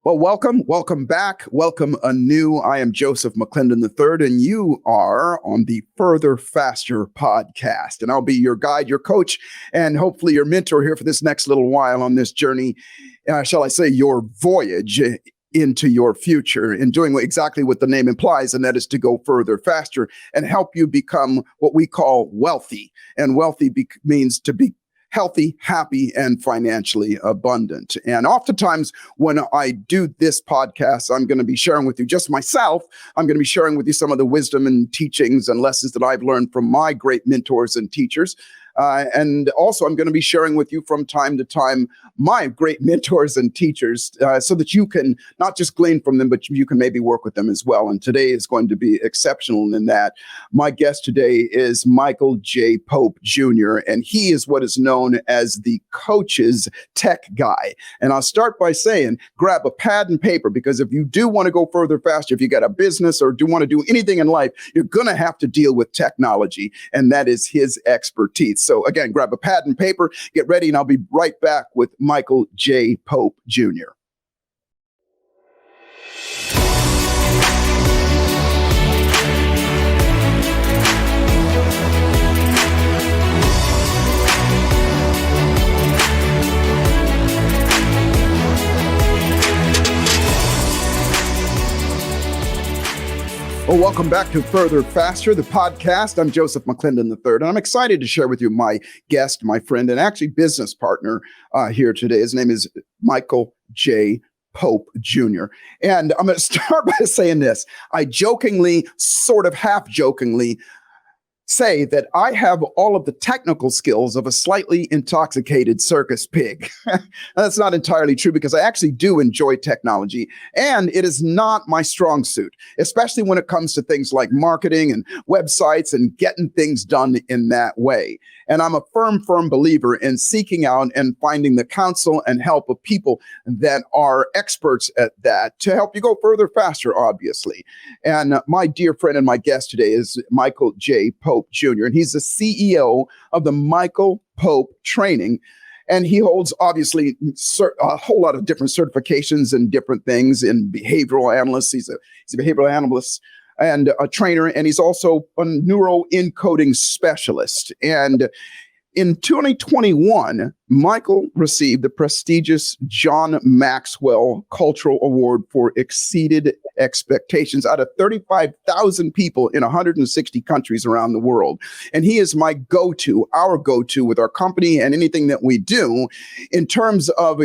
Well, welcome back, welcome anew. I am Joseph McClendon III, and you are on the Further Faster podcast. And I'll be your guide, your coach, and hopefully your mentor here for this next little while on this journey, shall I say, your voyage into your future and doing exactly what the name implies, and that is to go further, faster, and help you become what we call wealthy. And wealthy means to be healthy, happy, and financially abundant. And oftentimes when I do this podcast, I'm going to be sharing with you just myself. I'm going to be sharing with you some of the wisdom and teachings and lessons that I've learned from my great mentors and teachers. And also, I'm going to be sharing with you from time to time my great mentors and teachers so that you can not just glean from them, but you can maybe work with them as well. And today is going to be exceptional in that. My guest today is Michael J. Pope Jr., and he is what is known as the coach's tech guy. And I'll start by saying, grab a pad and paper, because if you do want to go further, faster, if you got a business or do want to do anything in life, you're going to have to deal with technology, and that is his expertise. So again, grab a pad and paper, get ready, and I'll be right back with Michael J. Pope Jr. Well, welcome back to Further Faster, the podcast. I'm Joseph McClendon III, and I'm excited to share with you my guest, my friend, and actually business partner here today. His name is Michael J. Pope Jr. And I'm going to start by saying this. I jokingly, sort of half jokingly, say that I have all of the technical skills of a slightly intoxicated circus pig. That's not entirely true, because I actually do enjoy technology, and it is not my strong suit, especially when it comes to things like marketing and websites and getting things done in that way. And I'm a firm believer in seeking out and finding the counsel and help of people that are experts at that to help you go further, faster, obviously. And my dear friend and my guest today is Michael J. Pope Jr., and he's the CEO of the Michael Pope Training. And he holds, obviously, a whole lot of different certifications and different things in behavioral analyst. He's a behavioral analyst and a trainer, and he's also a neuro encoding specialist. And in 2021, Michael received the prestigious John Maxwell Cultural Award for Exceeded Expectations out of 35,000 people in 160 countries around the world. And he is my our go-to with our company and anything that we do in terms of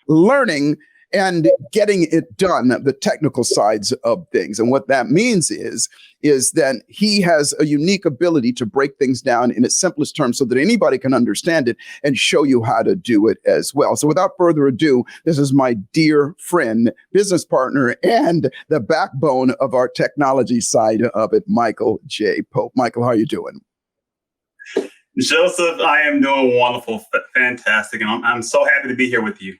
learning and getting it done, the technical sides of things. And what that means is that he has a unique ability to break things down in its simplest terms so that anybody can understand it and show you how to do it as well. So without further ado, this is my dear friend, business partner, and the backbone of our technology side of it, Michael J. Pope. Michael, how are you doing? Joseph, I am doing wonderful, fantastic, and I'm so happy to be here with you.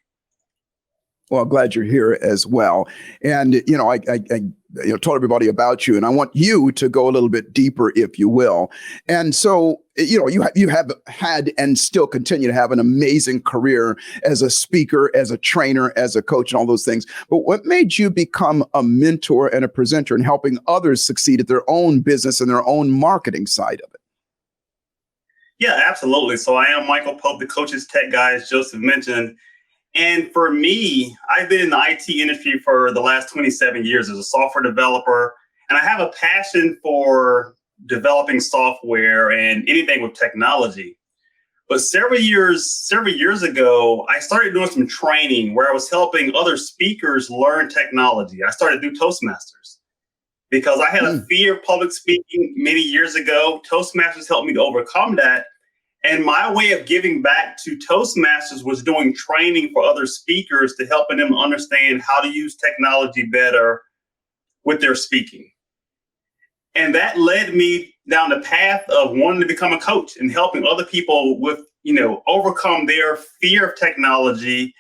Well, glad you're here as well. And, I told everybody about you, and I want you to go a little bit deeper, if you will. And so, you have had and still continue to have an amazing career as a speaker, as a trainer, as a coach, and all those things. But what made you become a mentor and a presenter and helping others succeed at their own business and their own marketing side of it? Yeah, absolutely. So I am Michael Pope, the coach's tech guy, as Joseph mentioned. And for me, I've been in the IT industry for the last 27 years as a software developer, and I have a passion for developing software and anything with technology. But several years ago, I started doing some training where I was helping other speakers learn technology. I started to do Toastmasters because I had a fear of public speaking many years ago. Toastmasters helped me to overcome that. And my way of giving back to Toastmasters was doing training for other speakers to helping them understand how to use technology better with their speaking. And that led me down the path of wanting to become a coach and helping other people with, overcome their fear of technology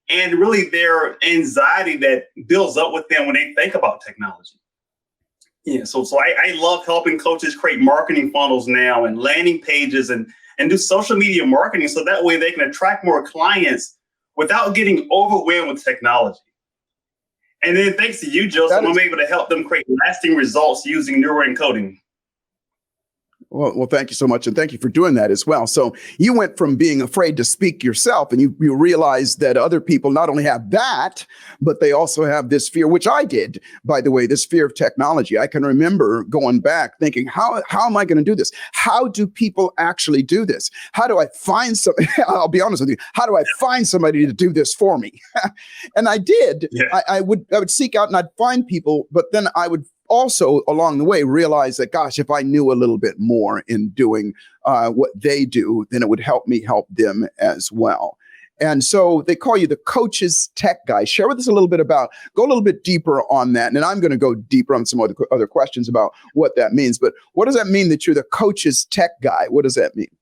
and really their anxiety that builds up with them when they think about technology. Yeah, so I love helping coaches create marketing funnels now and landing pages and do social media marketing so that way they can attract more clients without getting overwhelmed with technology. And then thanks to you, Joseph, I'm able to help them create lasting results using neuroencoding. Well, thank you so much. And thank you for doing that as well. So you went from being afraid to speak yourself, and you realized that other people not only have that, but they also have this fear, which I did, by the way, this fear of technology. I can remember going back thinking, how am I going to do this? How do people actually do this? How do I find somebody? I'll be honest with you. How do I find somebody to do this for me? And I did. Yeah. I would seek out and I'd find people, but then I would also along the way realize that, gosh, if I knew a little bit more in doing what they do, then it would help me help them as well. And so they call you the coach's tech guy. Share with us a little bit about, go a little bit deeper on that. And I'm going to go deeper on some other questions about what that means. But what does that mean that you're the coach's tech guy? What does that mean?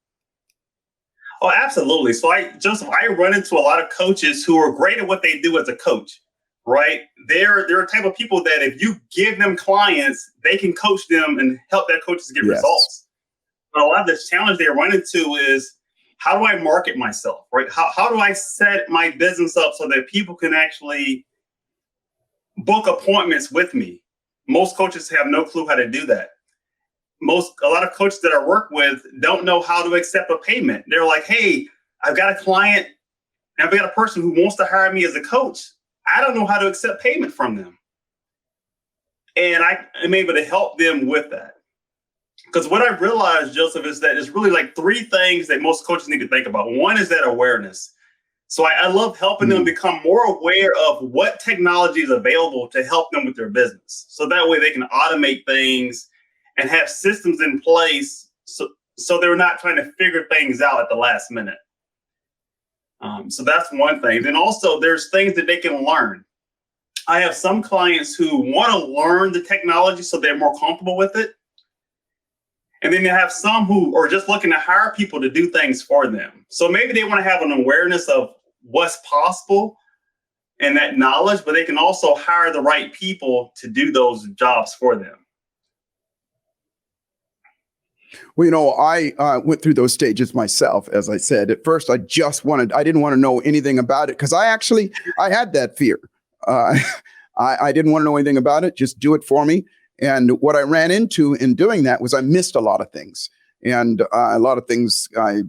Oh, absolutely. So Joseph, I run into a lot of coaches who are great at what they do as a coach. Right? They're a type of people that if you give them clients, they can coach them and help their coaches get results. But a lot of the challenge they run into is, how do I market myself? Right? How do I set my business up so that people can actually book appointments with me? Most coaches have no clue how to do that. A lot of coaches that I work with don't know how to accept a payment. They're like, hey, I've got a client, and I've got a person who wants to hire me as a coach. I don't know how to accept payment from them. And I am able to help them with that. Because what I've realized, Joseph, is that it's really like three things that most coaches need to think about. One is that awareness. So I love helping them become more aware of what technology is available to help them with their business. So that way they can automate things and have systems in place so they're not trying to figure things out at the last minute. So that's one thing. Then also there's things that they can learn. I have some clients who want to learn the technology so they're more comfortable with it. And then you have some who are just looking to hire people to do things for them. So maybe they want to have an awareness of what's possible and that knowledge, but they can also hire the right people to do those jobs for them. Well, I went through those stages myself. As I said, at first, I didn't want to know anything about it because I had that fear. I didn't want to know anything about it. Just do it for me. And what I ran into in doing that was I missed a lot of things. And a lot of things I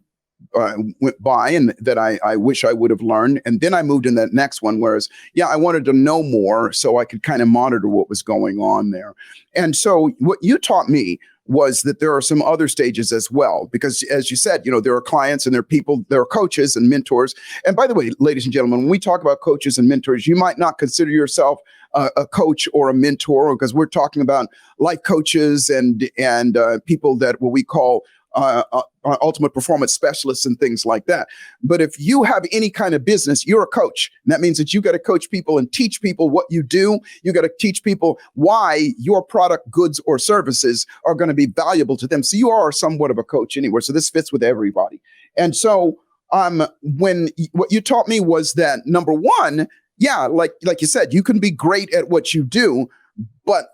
went by and that I wish I would have learned. And then I moved in that next one, whereas, I wanted to know more so I could kind of monitor what was going on there. And so what you taught me was that there are some other stages as well, because as you said, there are clients and there are people, there are coaches and mentors. And by the way, ladies and gentlemen, when we talk about coaches and mentors, you might not consider yourself a coach or a mentor, because we're talking about life coaches and people that what we call ultimate performance specialists and things like that. But if you have any kind of business, you're a coach. And that means that you got to coach people and teach people what you do. You got to teach people why your product, goods, or services are going to be valuable to them. So you are somewhat of a coach anywhere. So this fits with everybody. And so when what you taught me was that, number one, like you said, you can be great at what you do, but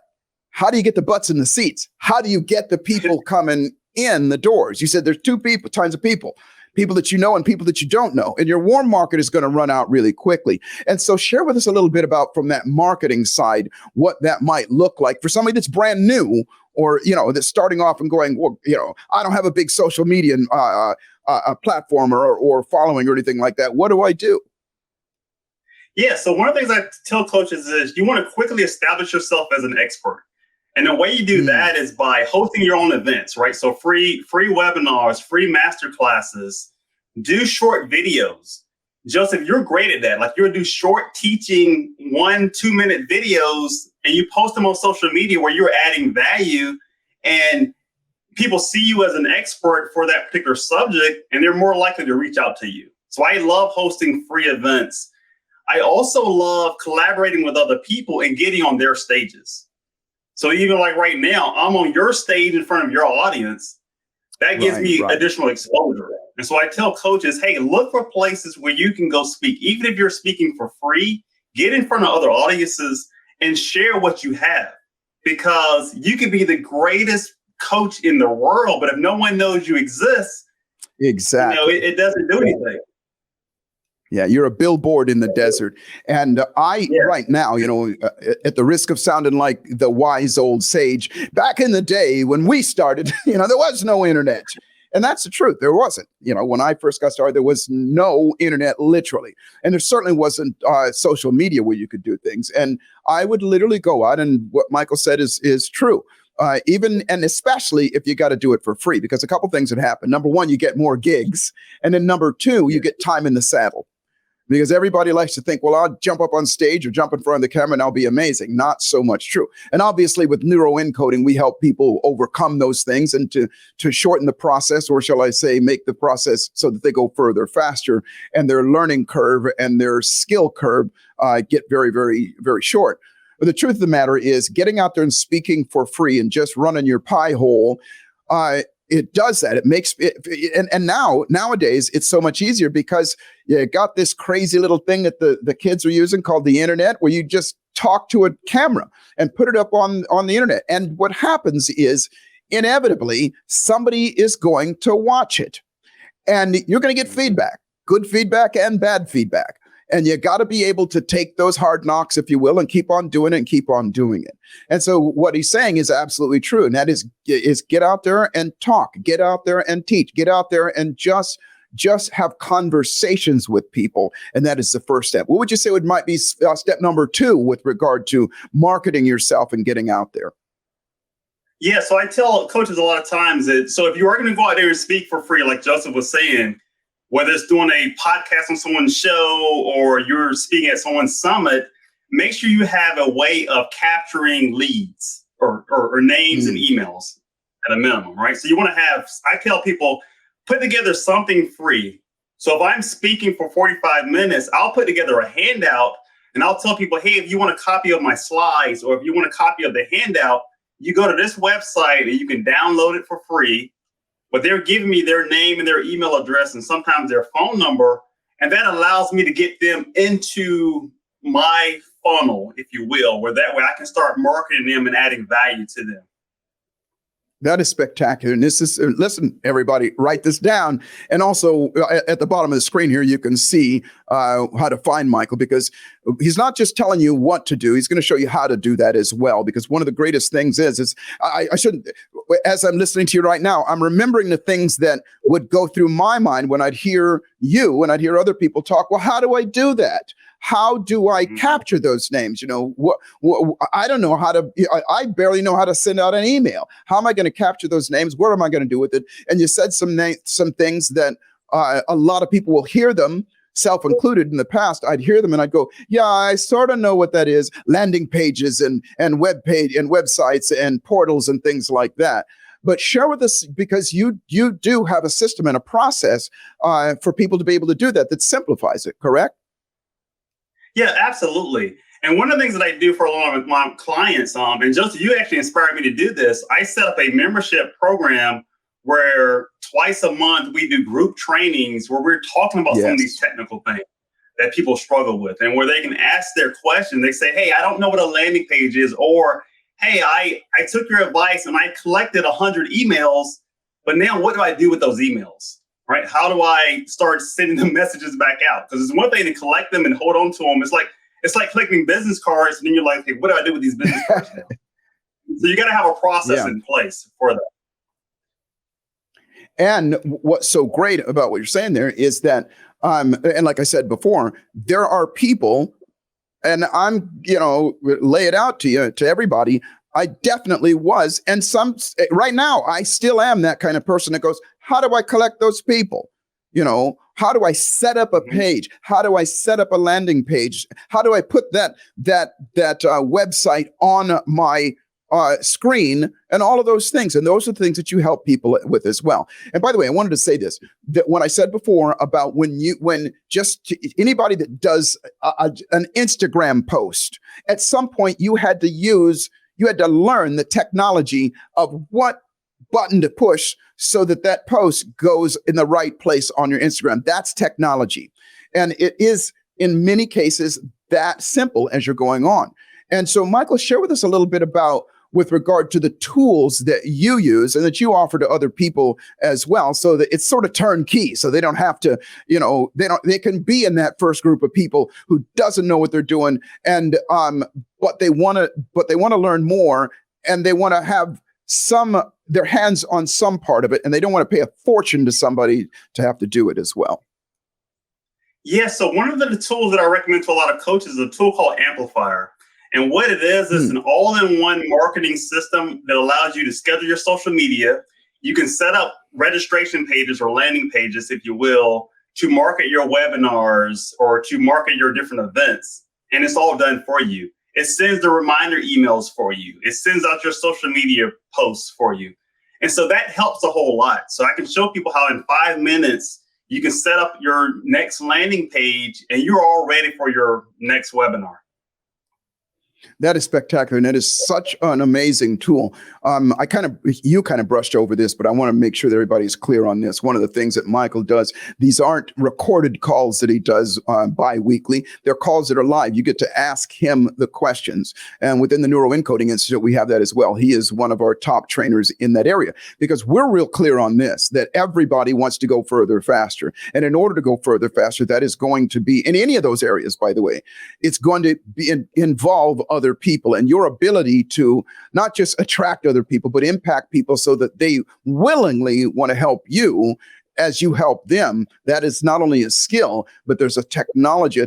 how do you get the butts in the seats? How do you get the people coming in the doors? You said there's two kinds of people that you know and people that you don't know. And your warm market is going to run out really quickly. And so share with us a little bit about, from that marketing side, what that might look like for somebody that's brand new or, that's starting off and going, well, I don't have a big social media platform or following or anything like that. What do I do? Yeah. So one of the things I tell coaches is you want to quickly establish yourself as an expert. And the way you do that is by hosting your own events, right? So free webinars, free masterclasses, do short videos. Joseph, you're great at that. Like, you'll do short teaching 1-2 minute videos and you post them on social media where you're adding value and people see you as an expert for that particular subject and they're more likely to reach out to you. So I love hosting free events. I also love collaborating with other people and getting on their stages. So even like right now, I'm on your stage in front of your audience. That gives me additional exposure. And so I tell coaches, hey, look for places where you can go speak. Even if you're speaking for free, get in front of other audiences and share what you have. Because you could be the greatest coach in the world, but if no one knows you exist, exactly, it doesn't do anything. Yeah, you're a billboard in the desert. And Yes. right now, at the risk of sounding like the wise old sage, back in the day when we started, there was no internet. And that's the truth. There wasn't. When I first got started, there was no internet, literally. And there certainly wasn't social media where you could do things. And I would literally go out, and what Michael said is true. Even and especially if you got to do it for free, because a couple things would happen. Number one, you get more gigs. And then number two, you get time in the saddle. Because everybody likes to think, well, I'll jump up on stage or jump in front of the camera and I'll be amazing. Not so much true. And obviously with neuroencoding, we help people overcome those things and to shorten the process, or shall I say, make the process so that they go further, faster, and their learning curve and their skill curve get very, very, very short. But the truth of the matter is getting out there and speaking for free and just running your pie hole, it does that. It makes it, and nowadays it's so much easier because you got this crazy little thing that the kids are using called the internet, where you just talk to a camera and put it up on the internet. And what happens is inevitably somebody is going to watch it, and you're going to get feedback, good feedback and bad feedback. And you got to be able to take those hard knocks, if you will, and keep on doing it and keep on doing it. And so what he's saying is absolutely true. And that is get out there and talk, get out there and teach, get out there and just have conversations with people. And that is the first step. What would you say might be step number two with regard to marketing yourself and getting out there? Yeah, so I tell coaches a lot of times that, so if you are going to go out there and speak for free, like Joseph was saying, whether it's doing a podcast on someone's show or you're speaking at someone's summit, make sure you have a way of capturing leads or names and emails at a minimum, right? So you want to have, I tell people, put together something free. So if I'm speaking for 45 minutes, I'll put together a handout and I'll tell people, hey, if you want a copy of my slides or if you want a copy of the handout, you go to this website and you can download it for free. But they're giving me their name and their email address and sometimes their phone number. And that allows me to get them into my funnel, if you will, where that way I can start marketing them and adding value to them. That is spectacular. And this is, listen, everybody, write this down. And also at the bottom of the screen here, you can see how to find Michael, because he's not just telling you what to do. He's going to show you how to do that as well. Because one of the greatest things is I shouldn't, as I'm listening to you right now, I'm remembering the things that would go through my mind when I'd hear you and I'd hear other people talk. Well, how do I do that? How do I capture those names? What I don't know how to, I barely know how to send out an email. How am I going to capture those names? What am I going to do with it? And you said some things that a lot of people will hear them, self included. In the past, I'd hear them and I'd go, yeah, I sort of know what that is. Landing pages and web page and websites and portals and things like that. But share with us, because you do have a system and a process for people to be able to do that simplifies it, correct? Yeah, absolutely. And one of the things that I do for a lot of my clients, and Joseph, you actually inspired me to do this. I set up a membership program where twice a month we do group trainings where we're talking about some of these technical things that people struggle with, and where they can ask their question. They say, hey, I don't know what a landing page is, or hey, I took your advice and I collected 100 emails, but now what do I do with those emails? Right? How do I start sending the messages back out? Because it's one thing to collect them and hold on to them. It's like collecting business cards, and then you're like, hey, what do I do with these business cards now? So you got to have a process in place for that. And what's so great about what you're saying there is that, and like I said before, there are people, and I'm, lay it out to you, to everybody. I definitely was. And right now, I still am that kind of person that goes, how do I collect those people? How do I set up a page? How do I set up a landing page? How do I put that website on my screen and all of those things? And those are the things that you help people with as well. And by the way, I wanted to say this, that when I said before about when just anybody that does an Instagram post, at some point you had to learn the technology of what button to push so that post goes in the right place on your Instagram. That's technology. And it is, in many cases, that simple as you're going on. And so, Michael, share with us a little bit about with regard to the tools that you use and that you offer to other people as well, so that it's sort of turnkey, so they don't have to, they can be in that first group of people who doesn't know what they're doing, and but they want to learn more, and they want to have their hands on some part of it, and they don't want to pay a fortune to somebody to have to do it as well. Yeah, so one of the tools that I recommend to a lot of coaches is a tool called Amplifier. And what it is an all-in-one marketing system that allows you to schedule your social media. You can set up registration pages or landing pages, if you will, to market your webinars or to market your different events. And it's all done for you. It sends the reminder emails for you. It sends out your social media posts for you. And so that helps a whole lot. So I can show people how in 5 minutes, you can set up your next landing page and you're all ready for your next webinar. That is spectacular, and that is such an amazing tool. You kind of brushed over this, but I want to make sure that everybody's clear on this. One of the things that Michael does, these aren't recorded calls that he does bi-weekly. They're calls that are live. You get to ask him the questions. And within the Neuroencoding Institute, we have that as well. He is one of our top trainers in that area, because we're real clear on this, that everybody wants to go further faster. And in order to go further faster, that is going to be, in any of those areas, by the way, it's going to be involve other people, and your ability to not just attract other people, but impact people so that they willingly want to help you as you help them. That is not only a skill, but there's a technology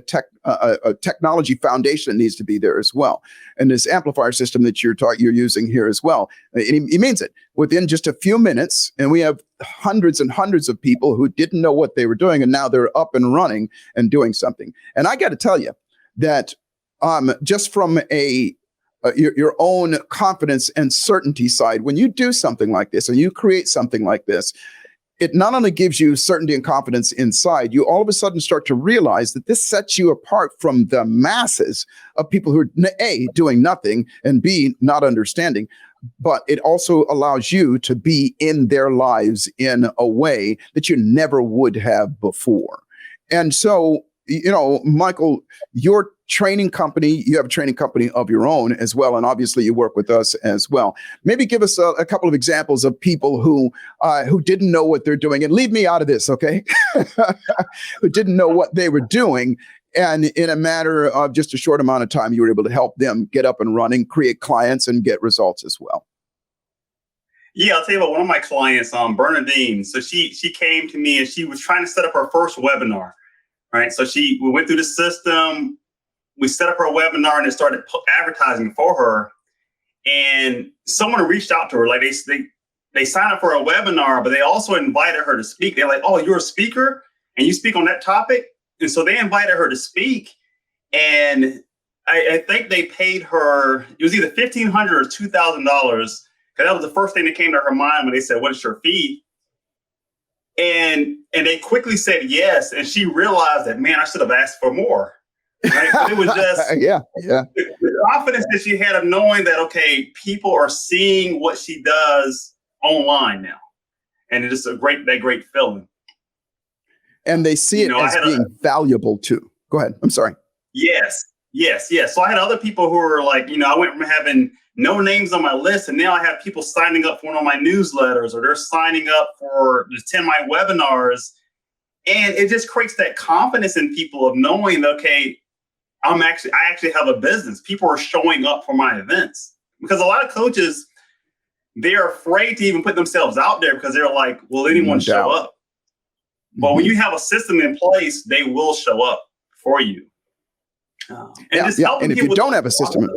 foundation that needs to be there as well. And this amplifier system that you're using here as well, it means it within just a few minutes. And we have hundreds and hundreds of people who didn't know what they were doing, and now they're up and running and doing something. And I got to tell you that just from your own confidence and certainty side, when you do something like this and you create something like this, it not only gives you certainty and confidence inside, you all of a sudden start to realize that this sets you apart from the masses of people who are A, doing nothing, and B, not understanding. But it also allows you to be in their lives in a way that you never would have before. And so, Michael, your training company, you have a training company of your own as well, and obviously you work with us as well. Maybe give us a couple of examples of people who didn't know what they're doing, and leave me out of this, okay? Who didn't know what they were doing, and in a matter of just a short amount of time, you were able to help them get up and running, create clients, and get results as well. Yeah, I'll tell you about one of my clients, Bernadine. So she came to me and she was trying to set up her first webinar. Right. So we went through the system, we set up her webinar, and it started advertising for her. And someone reached out to her, like they signed up for a webinar, but they also invited her to speak. They're like, "Oh, you're a speaker and you speak on that topic." And so they invited her to speak. And I think they paid her, it was either $1,500 or $2,000, because that was the first thing that came to her mind when they said, "What is your fee?" And they quickly said yes. And she realized that, man, I should have asked for more. Right? But it was just the confidence that she had of knowing that, okay, people are seeing what she does online now. And it's just that great feeling. And they see it as being valuable too. Go ahead. I'm sorry. Yes. So I had other people who were like, I went from having no names on my list, and now I have people signing up for one of my newsletters, or they're signing up for to attend my webinars. And it just creates that confidence in people of knowing that, okay, I actually have a business. People are showing up for my events, because a lot of coaches, they're afraid to even put themselves out there because they're like, will anyone show up? But when you have a system in place, they will show up for you. And if you don't have a system,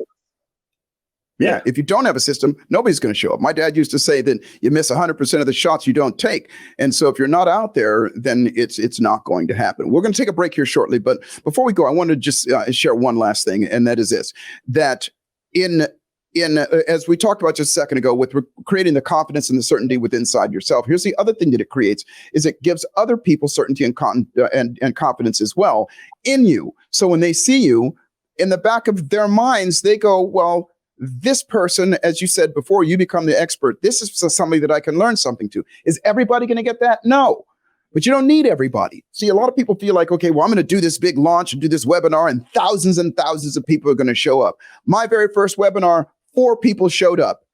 if you don't have a system, nobody's going to show up. My dad used to say that you miss 100% of the shots you don't take. And so if you're not out there, then it's not going to happen. We're going to take a break here shortly. But before we go, I want to just share one last thing. And that is this, that as we talked about just a second ago, with creating the confidence and the certainty within inside yourself, here's the other thing that it creates, is it gives other people certainty and confidence as well in you. So when they see you, in the back of their minds, they go, well, this person, as you said before, you become the expert. This is somebody that I can learn something to. Is everybody going to get that? No. But you don't need everybody. See, a lot of people feel like, okay, well, I'm going to do this big launch and do this webinar, and thousands of people are going to show up. My very first webinar, 4 people showed up.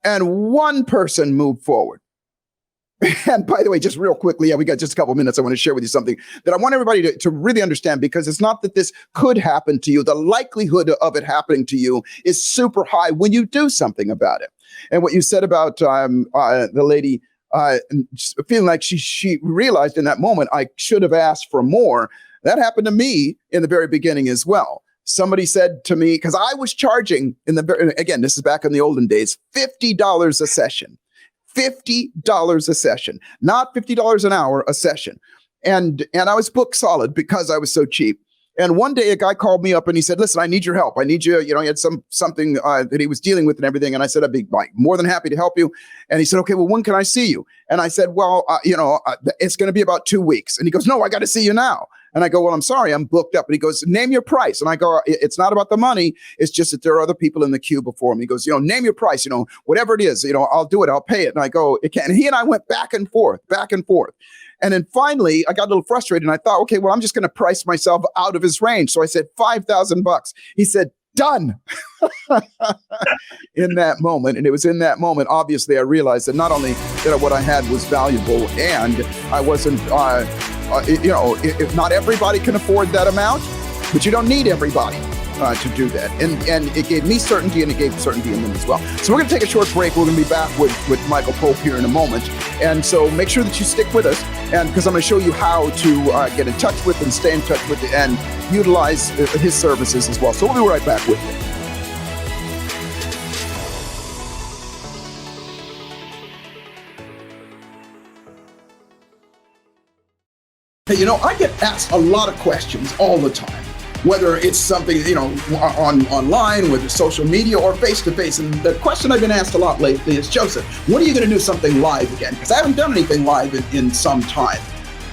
and one person moved forward. And by the way, just real quickly, we got just a couple of minutes. I want to share with you something that I want everybody to really understand, because it's not that this could happen to you. The likelihood of it happening to you is super high when you do something about it. And what you said about the lady feeling like she realized in that moment, I should have asked for more. That happened to me in the very beginning as well. Somebody said to me, because I was charging again, this is back in the olden days, $50 a session. $50 a session, not $50 an hour a session. And I was booked solid because I was so cheap. And one day a guy called me up and he said, listen, I need your help. I need you. He had something that he was dealing with and everything. And I said, I'd be more than happy to help you. And he said, okay, well, when can I see you? And I said, well, it's going to be about 2 weeks. And he goes, no, I got to see you now. And I go, well, I'm sorry, I'm booked up. And he goes, name your price. And I go, it's not about the money. It's just that there are other people in the queue before me. He goes, name your price, whatever it is, I'll do it. I'll pay it. And I go, it can't. And he and I went back and forth. And then finally, I got a little frustrated and I thought, okay, well, I'm just going to price myself out of his range. So I said, $5,000. He said, done. In that moment. And it was in that moment, obviously, I realized that not only that what I had was valuable, and I wasn't, if not everybody can afford that amount, but you don't need everybody to do that. And it gave me certainty, and it gave certainty in them as well. So we're going to take a short break. We're going to be back with Michael Pope here in a moment. And so make sure that you stick with us, and because I'm going to show you how to get in touch with and stay in touch with and utilize his services as well. So we'll be right back with you. Hey, I get asked a lot of questions all the time, whether it's something, online, whether it's social media or face-to-face. And the question I've been asked a lot lately is, Joseph, when are you going to do something live again? Because I haven't done anything live in some time.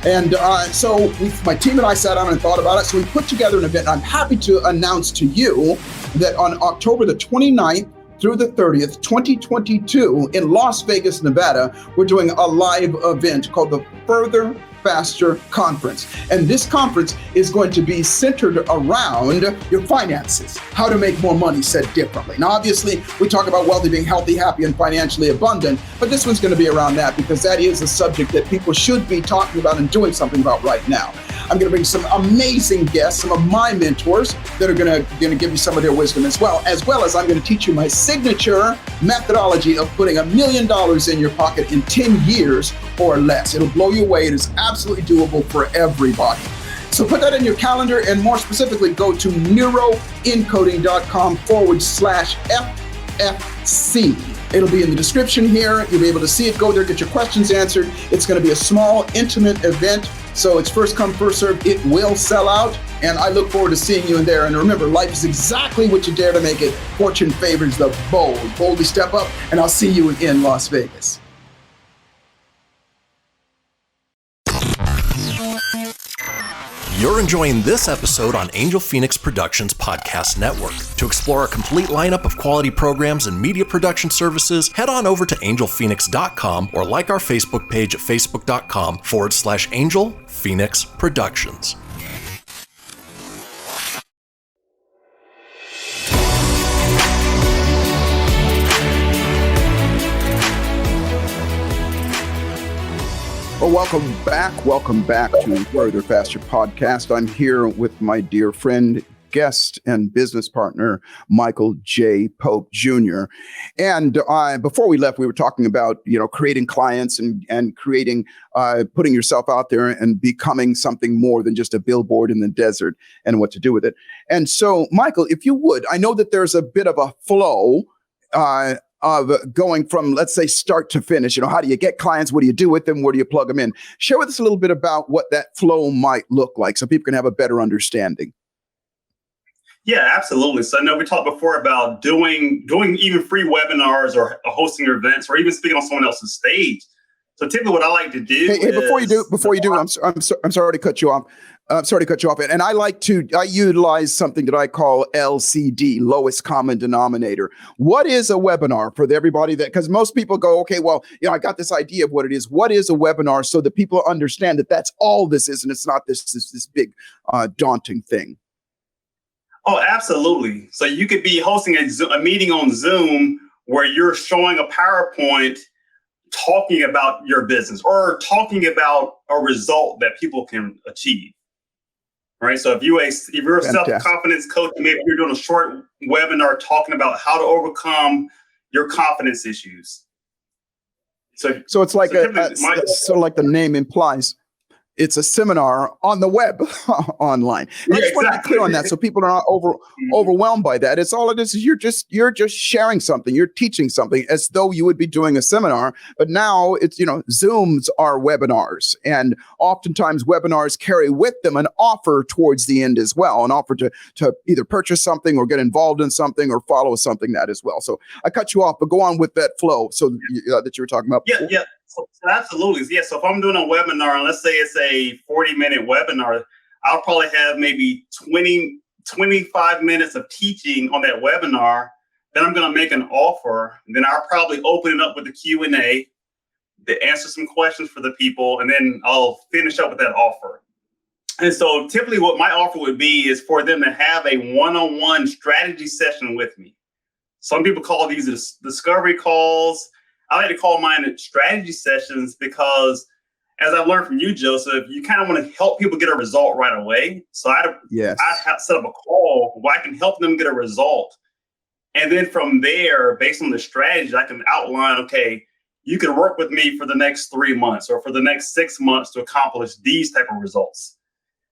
And so my team and I sat down and thought about it. So we put together an event. I'm happy to announce to you that on October the 29th, through the 30th, 2022, in Las Vegas, Nevada, we're doing a live event called the Further Faster Conference. And this conference is going to be centered around your finances, how to make more money, said differently. Now, obviously, we talk about wealthy being healthy, happy, and financially abundant, but this one's going to be around that, because that is a subject that people should be talking about and doing something about right now. I'm going to bring some amazing guests, some of my mentors that are going to give you some of their wisdom as well as I'm going to teach you my signature methodology of putting $1 million in your pocket in 10 years or less. It'll blow you away. It is absolutely doable for everybody. So put that in your calendar, and more specifically, go to neuroencoding.com/FFC. It'll be in the description here. You'll be able to see it. Go there, get your questions answered. It's going to be a small, intimate event. So it's first come, first serve. It will sell out. And I look forward to seeing you in there. And remember, life is exactly what you dare to make it. Fortune favors the bold. Boldly step up, and I'll see you in Las Vegas. You're enjoying this episode on Angel Fenix Productions Podcast Network. To explore a complete lineup of quality programs and media production services, head on over to angelphoenix.com or like our Facebook page at facebook.com/Angel Fenix Productions. Well, welcome back to Further Faster Podcast. I'm here with my dear friend, guest, and business partner, Michael J. Pope Jr. And before we left, we were talking about, creating clients and creating, putting yourself out there and becoming something more than just a billboard in the desert and what to do with it. And so, Michael, if you would, I know that there's a bit of a flow of going from, let's say, start to finish. How do you get clients? What do you do with them? Where do you plug them in? Share with us a little bit about what that flow might look like so people can have a better understanding. Yeah, absolutely. So I know we talked before about doing even free webinars or hosting events or even speaking on someone else's stage. So typically what I like to do before you do, I'm sorry to cut you off. And I utilize something that I call LCD, lowest common denominator. What is a webinar for everybody because most people go, okay, well, I got this idea of what it is. What is a webinar so that people understand that that's all this is, and it's not this big daunting thing? Oh, absolutely. So you could be hosting a meeting on Zoom where you're showing a PowerPoint talking about your business or talking about a result that people can achieve. Right. So if you're a self-confidence coach, maybe you're doing a short webinar talking about how to overcome your confidence issues. So it's like like the name implies, it's a seminar on the web online. I just want to be clear on that so people are not overwhelmed by that. It's all it is you're just sharing something. You're teaching something as though you would be doing a seminar. But now it's, Zooms are webinars. And oftentimes webinars carry with them an offer towards the end as well, an offer to either purchase something or get involved in something or follow something that as well. So I cut you off, but go on with that flow that you were talking about before. Yeah. So absolutely. Yeah. So if I'm doing a webinar, and let's say it's a 40-minute webinar, I'll probably have maybe 25 minutes of teaching on that webinar. Then I'm going to make an offer. And then I'll probably open it up with a Q&A to answer some questions for the people. And then I'll finish up with that offer. And so typically what my offer would be is for them to have a one-on-one strategy session with me. Some people call these discovery calls. I like to call mine strategy sessions because, as I've learned from you, Joseph, you kind of want to help people get a result right away. So I have set up a call where I can help them get a result. And then from there, based on the strategy, I can outline, okay, you can work with me for the next 3 months or for the next 6 months to accomplish these type of results.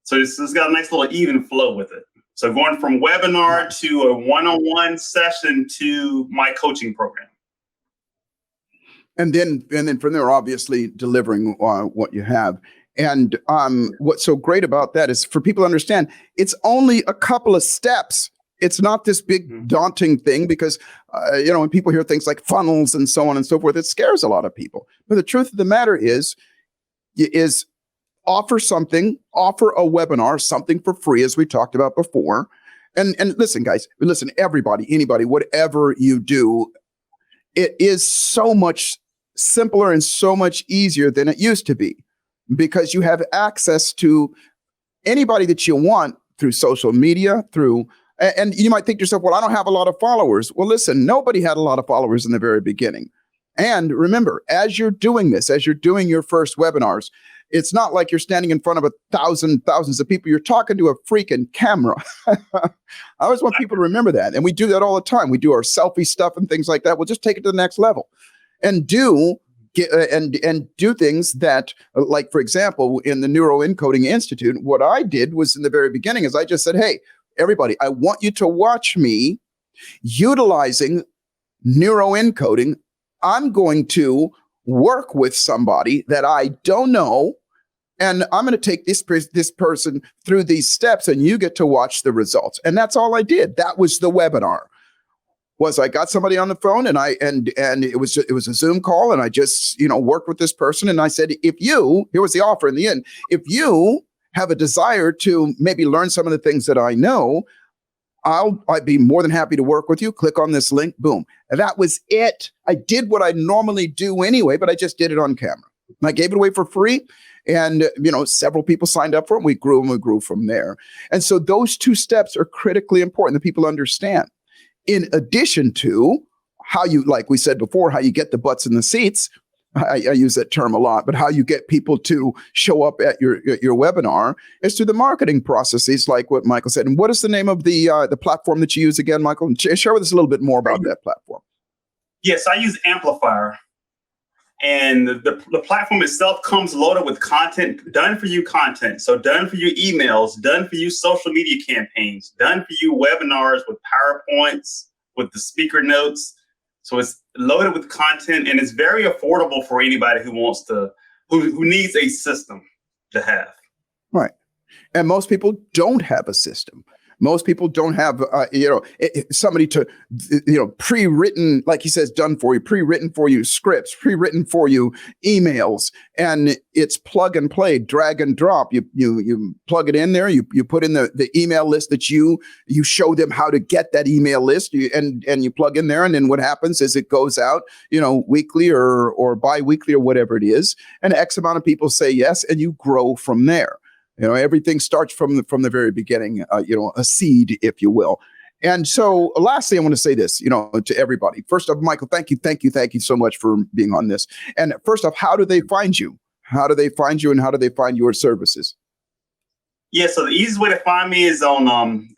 So it's got a nice little even flow with it. So going from webinar to a one-on-one session to my coaching program. And then from there, obviously delivering what you have. And what's so great about that is for people to understand, it's only a couple of steps. It's not this big daunting thing because, when people hear things like funnels and so on and so forth, it scares a lot of people. But the truth of the matter is offer a webinar, something for free, as we talked about before. And listen, guys, everybody, anybody, whatever you do, it is so much simpler and so much easier than it used to be because you have access to anybody that you want through social media, and you might think to yourself, well, I don't have a lot of followers. Well, listen, nobody had a lot of followers in the very beginning. And remember, as you're doing your first webinars, it's not like you're standing in front of thousands of people. You're talking to a freaking camera. I always want people to remember that. And we do that all the time. We do our selfie stuff and things like that. We'll just take it to the next level. And do things that, like, for example, in the Neuroencoding Institute, what I did was in the very beginning is I just said, hey, everybody, I want you to watch me utilizing neuroencoding. I'm going to work with somebody that I don't know, and I'm going to take this person through these steps, and you get to watch the results. And that's all I did. That was the webinar. I got somebody on the phone and it was a Zoom call and I just, worked with this person. And I said, here was the offer in the end. If you have a desire to maybe learn some of the things that I know, I'd be more than happy to work with you. Click on this link. Boom. And that was it. I did what I normally do anyway, but I just did it on camera. And I gave it away for free. And, several people signed up for it. We grew from there. And so those two steps are critically important that people understand. In addition to how you, like we said before, how you get the butts in the seats, I use that term a lot, but how you get people to show up at your webinar is through the marketing processes, like what Michael said. And what is the name of the platform that you use again, Michael? And share with us a little bit more about that platform. Yes, I use Amplifier. And the platform itself comes loaded with done for you content. So done for you emails, done for you social media campaigns, done for you webinars with PowerPoints, with the speaker notes. So it's loaded with content and it's very affordable for anybody who needs a system to have. Right. And most people don't have a system. Most people don't have, somebody to, pre-written, like he says, done for you, pre-written for you scripts, pre-written for you emails, and it's plug and play, drag and drop. You plug it in there. You put in the email list that you show them how to get that email list, and you plug in there, and then what happens is it goes out, weekly or bi-weekly or whatever it is, and X amount of people say yes, and you grow from there. Everything starts from the very beginning, a seed, if you will. And so lastly, I want to say this, to everybody. First off, Michael, thank you so much for being on this. And first off, how do they find you? How do they find you and how do they find your services? Yeah, so the easiest way to find me is on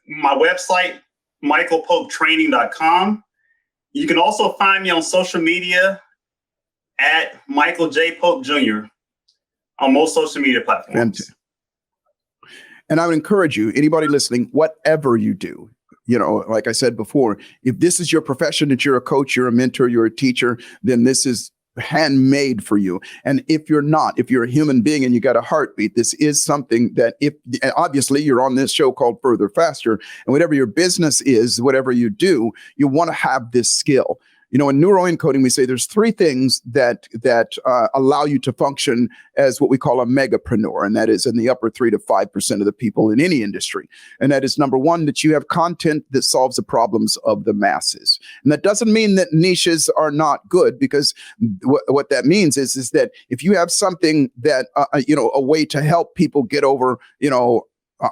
my website, michaelpopetraining.com. You can also find me on social media at Michael J. Pope Jr. on most social media platforms. And I would encourage you, anybody listening, whatever you do, like I said before, if this is your profession, that you're a coach, you're a mentor, you're a teacher, then this is handmade for you. And if you're not, if you're a human being and you got a heartbeat, this is something that obviously you're on this show called Further Faster, and whatever your business is, whatever you do, you want to have this skill. In neuroencoding, we say there's three things that allow you to function as what we call a megapreneur, and that is in the upper 3 to 5% of the people in any industry. And that is number one, that you have content that solves the problems of the masses. And that doesn't mean that niches are not good, because what that means is that if you have something that a way to help people get over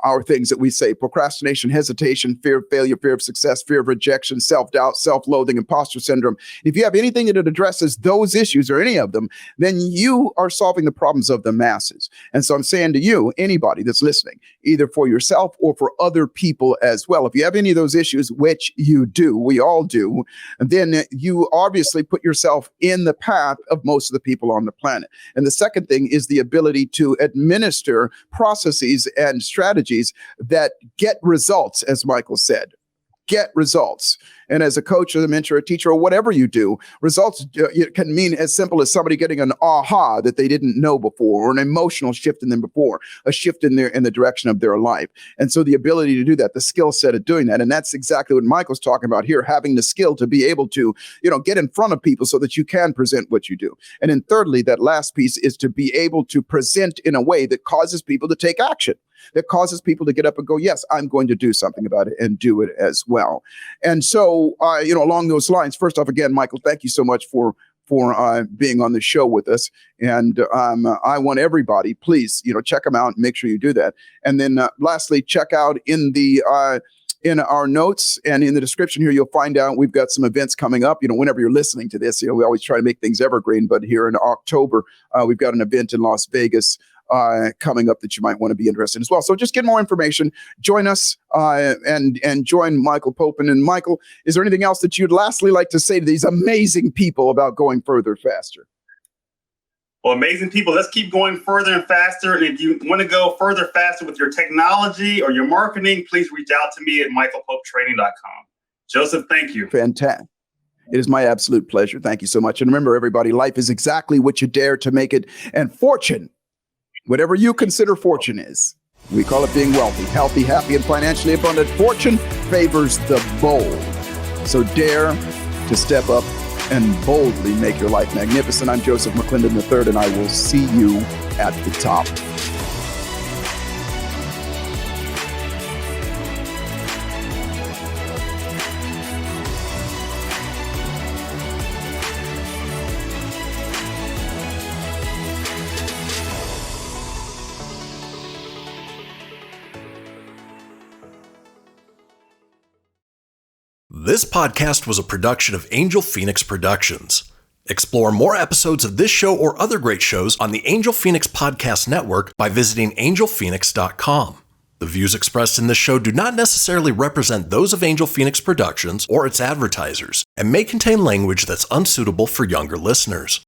our things that we say: procrastination, hesitation, fear of failure, fear of success, fear of rejection, self-doubt, self-loathing, imposter syndrome. If you have anything that addresses those issues or any of them, then you are solving the problems of the masses. And so I'm saying to you, anybody that's listening, either for yourself or for other people as well, if you have any of those issues, which you do, we all do, then you obviously put yourself in the path of most of the people on the planet. And the second thing is the ability to administer processes and strategies that get results, as Michael said. Get results. And as a coach or a mentor, a teacher, or whatever you do, results can mean as simple as somebody getting an aha that they didn't know before, or an emotional shift in them before, a shift in the direction of their life. And so the ability to do that, the skill set of doing that, and that's exactly what Michael's talking about here, having the skill to be able to, get in front of people so that you can present what you do. And then thirdly, that last piece is to be able to present in a way that causes people to take action, that causes people to get up and go, yes, I'm going to do something about it, and do it as well. And so, along those lines, first off, again, Michael, thank you so much for being on the show with us. And I want everybody, please, check them out and make sure you do that. And then lastly, check out in our notes and in the description here, you'll find out we've got some events coming up. Whenever you're listening to this, we always try to make things evergreen, but here in October, we've got an event in Las Vegas coming up that you might want to be interested in as well. So just get more information, join us, and join Michael Pope. And Michael, is there anything else that you'd lastly like to say to these amazing people about going further faster? Well, amazing people, let's keep going further and faster. And if you want to go further faster with your technology or your marketing, please reach out to me at michaelpopetraining.com. Joseph, thank you. Fantastic. It is my absolute pleasure. Thank you so much. And remember, everybody, life is exactly what you dare to make it. And fortune, whatever you consider fortune is, we call it being wealthy, healthy, happy, and financially abundant. Fortune favors the bold. So dare to step up and boldly make your life magnificent. I'm Joseph McClendon III, and I will see you at the top. This podcast was a production of Angel Fenix Productions. Explore more episodes of this show or other great shows on the Angel Fenix Podcast Network by visiting angelphenix.com. The views expressed in this show do not necessarily represent those of Angel Fenix Productions or its advertisers, and may contain language that's unsuitable for younger listeners.